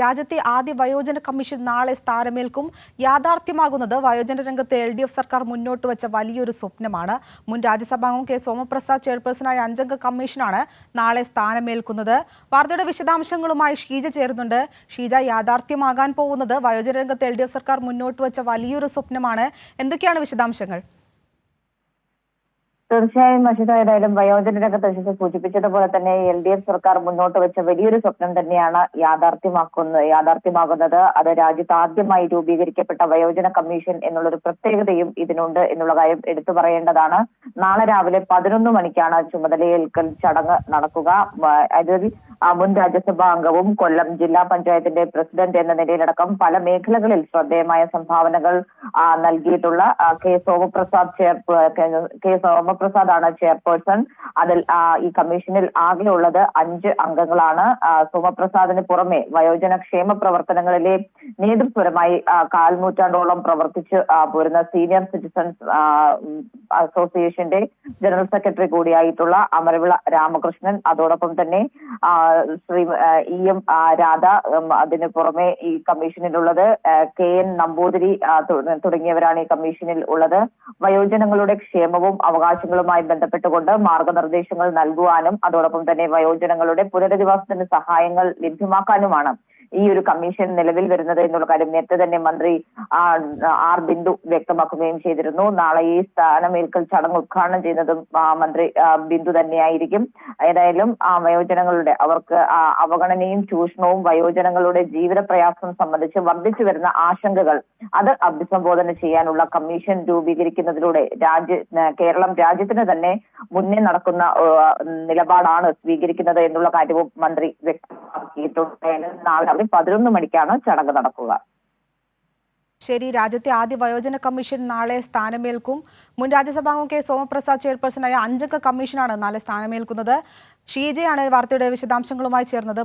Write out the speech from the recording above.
രാജ്യത്തെ ആദ്യ വയോജന കമ്മീഷൻ നാളെ സ്ഥാനമേൽക്കും. യാഥാർത്ഥ്യമാകുന്നത് വയോജന രംഗത്ത് LDF സർക്കാർ മുന്നോട്ട് വെച്ച വലിയൊരു സ്വപ്നമാണ്. മുൻ രാജ്യസഭാംഗം കെ സോമപ്രസാദ് ചെയർപേഴ്സണായ 5-അംഗ കമ്മീഷനാണ് നാളെ സ്ഥാനമേൽക്കുന്നത്. വാർത്തയുടെ വിശദാംശങ്ങളുമായി ഷീജ ചേരുന്നുണ്ട്. ഷീജ, യാഥാർത്ഥ്യമാകാൻ പോകുന്നത് വയോജന രംഗത്ത് LDF സർക്കാർ മുന്നോട്ട് വെച്ച വലിയൊരു സ്വപ്നമാണ്. എന്തൊക്കെയാണ് വിശദാംശങ്ങൾ? തീർച്ചയായും മഷിത, ഏതായാലും വയോജന രംഗത്ത് സൂചിപ്പിച്ചതുപോലെ തന്നെ LDF സർക്കാർ മുന്നോട്ട് വെച്ച വലിയൊരു സ്വപ്നം തന്നെയാണ് യാഥാർത്ഥ്യമാകുന്നത്. അത് രാജ്യത്ത് ആദ്യമായി രൂപീകരിക്കപ്പെട്ട വയോജന കമ്മീഷൻ എന്നുള്ളൊരു പ്രത്യേകതയും ഇതിനുണ്ട് എന്നുള്ള കാര്യം എടുത്തു പറയേണ്ടതാണ്. നാളെ രാവിലെ 11 മണിക്കാണ് ചുമതലയേൽക്കൽ ചടങ്ങ് നടക്കുക. അതിൽ മുൻ രാജ്യസഭാ അംഗവും കൊല്ലം ജില്ലാ പഞ്ചായത്തിന്റെ പ്രസിഡന്റ് എന്ന നിലയിലടക്കം പല മേഖലകളിൽ ശ്രദ്ധേയമായ സംഭാവനകൾ നൽകിയിട്ടുള്ള കെ സോമപ്രസാദാണ് ചെയർപേഴ്സൺ. അതിൽ ഈ കമ്മീഷനിൽ ആകെയുള്ളത് 5 അംഗങ്ങളാണ്. സോമപ്രസാദിന് പുറമെ വയോജന ക്ഷേമ പ്രവർത്തനങ്ങളിലെ നേതൃത്വപരമായി 1/4 നൂറ്റാണ്ടോളം പ്രവർത്തിച്ച് പോരുന്ന സീനിയർ സിറ്റിസൺസ് അസോസിയേഷന്റെ ജനറൽ സെക്രട്ടറി കൂടിയായിട്ടുള്ള അമരവിള രാമകൃഷ്ണൻ, അതോടൊപ്പം തന്നെ ശ്രീ EM രാധ, അതിന് പുറമെ ഈ കമ്മീഷനിലുള്ളത് KN നമ്പൂതിരി തുടങ്ങിയവരാണ് ഈ കമ്മീഷനിൽ ഉള്ളത്. വയോജനങ്ങളുടെ ക്ഷേമവും അവകാശങ്ങളുമായി ബന്ധപ്പെട്ടുകൊണ്ട് മാർഗനിർദ്ദേശങ്ങൾ നൽകുവാനും അതോടൊപ്പം തന്നെ വയോജനങ്ങളുടെ പുനരധിവാസത്തിന് സഹായങ്ങൾ ലഭ്യമാക്കാനുമാണ് ഈ ഒരു കമ്മീഷൻ നിലവിൽ വരുന്നത് എന്നുള്ള കാര്യം നേരത്തെ തന്നെ മന്ത്രി R ബിന്ദു വ്യക്തമാക്കുകയും ചെയ്തിരുന്നു. നാളെ ഈ സ്ഥാനമേൽക്കൽ ചടങ്ങ് ഉദ്ഘാടനം ചെയ്യുന്നതും മന്ത്രി ബിന്ദു തന്നെയായിരിക്കും. ഏതായാലും വയോജനങ്ങളുടെ അവർക്ക് അവഗണനയും ചൂഷണവും വയോജനങ്ങളുടെ ജീവിത പ്രയാസം സംബന്ധിച്ച് വർദ്ധിച്ചു വരുന്ന ആശങ്കകൾ അത് അഭിസംബോധന ചെയ്യാനുള്ള കമ്മീഷൻ രൂപീകരിക്കുന്നതിലൂടെ കേരളം രാജ്യത്തിന് തന്നെ മുന്നേ നടക്കുന്ന നിലപാടാണ് സ്വീകരിക്കുന്നത് എന്നുള്ള കാര്യവും മന്ത്രി വ്യക്തമാക്കിയിട്ടുണ്ട്. നാളെ 11 മണിക്കാണ് ചടങ്ങ് നടക്കുക. ശരി, രാജ്യത്തെ ആദ്യ വയോജന കമ്മീഷൻ നാളെ സ്ഥാനമേൽക്കും. മുൻ രാജ്യസഭാംഗം കെ സോമപ്രസാദ് ചെയർപേഴ്സണായ 5-അംഗ കമ്മീഷനാണ് നാളെ സ്ഥാനമേൽക്കുന്നത്. ഷീജയാണ് വാർത്തയുടെ വിശദാംശങ്ങളുമായി ചേർന്നത്.